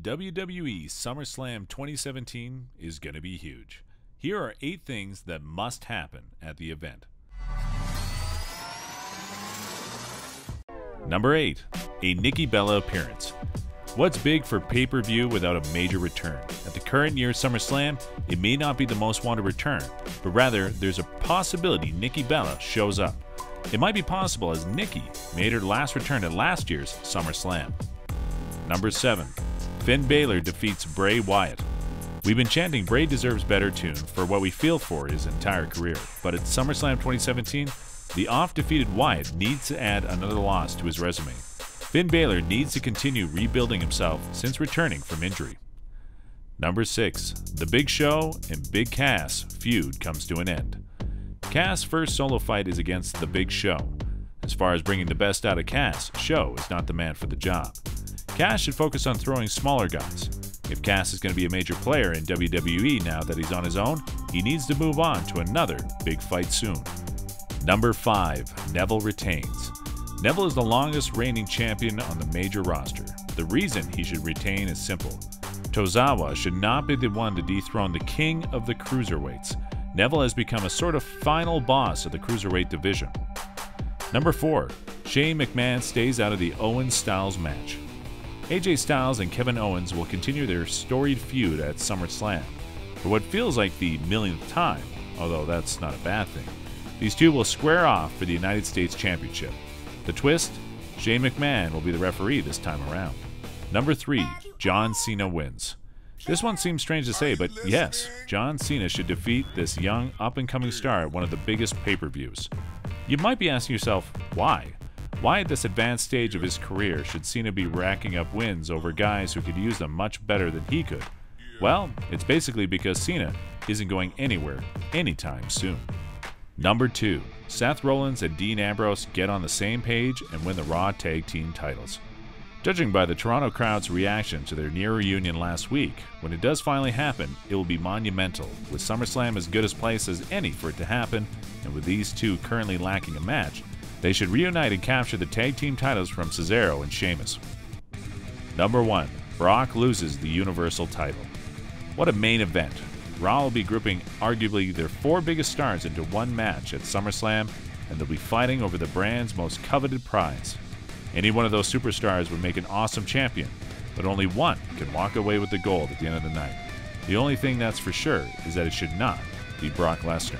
WWE Summerslam 2017 is going to be huge. Here are 8 things that must happen at the event. Number 8. A Nikki Bella appearance. What's big for pay-per-view without a major return? At the current year's SummerSlam, it may not be the most wanted return, but rather there's a possibility Nikki Bella shows up. It might be possible as Nikki made her last return at last year's SummerSlam. Number 7. Finn Balor defeats Bray Wyatt. We've been chanting Bray deserves better tune for what we feel for his entire career, but at SummerSlam 2017, the oft-defeated Wyatt needs to add another loss to his resume. Finn Balor needs to continue rebuilding himself since returning from injury. Number 6. The Big Show and Big Cass feud comes to an end. Cass' first solo fight is against The Big Show. As far as bringing the best out of Cass, Show is not the man for the job. Cass should focus on throwing smaller guys. If Cass is going to be a major player in WWE now that he's on his own, he needs to move on to another big fight soon. Number 5. Neville Retains. Neville is the longest reigning champion on the major roster. The reason he should retain is simple. Tozawa should not be the one to dethrone the king of the cruiserweights. Neville has become a sort of final boss of the cruiserweight division. Number 4. Shane McMahon stays out of the Owens-Styles match. AJ Styles and Kevin Owens will continue their storied feud at SummerSlam. For what feels like the millionth time, although that's not a bad thing, these two will square off for the United States Championship. The twist? Shane McMahon will be the referee this time around. Number 3. John Cena wins. This one seems strange to say, but yes, John Cena should defeat this young, up-and-coming star at one of the biggest pay-per-views. You might be asking yourself, why? Why at this advanced stage of his career should Cena be racking up wins over guys who could use them much better than he could? Well, it's basically because Cena isn't going anywhere anytime soon. Number 2. Seth Rollins and Dean Ambrose get on the same page and win the Raw Tag Team titles. Judging by the Toronto crowd's reaction to their near reunion last week, when it does finally happen, it will be monumental, with SummerSlam as good a place as any for it to happen, and with these two currently lacking a match, they should reunite and capture the tag team titles from Cesaro and Sheamus. Number 1. Brock loses the Universal title. What a main event. Raw will be grouping arguably their 4 biggest stars into one match at SummerSlam, and they'll be fighting over the brand's most coveted prize. Any one of those superstars would make an awesome champion, but only one can walk away with the gold at the end of the night. The only thing that's for sure is that it should not be Brock Lesnar.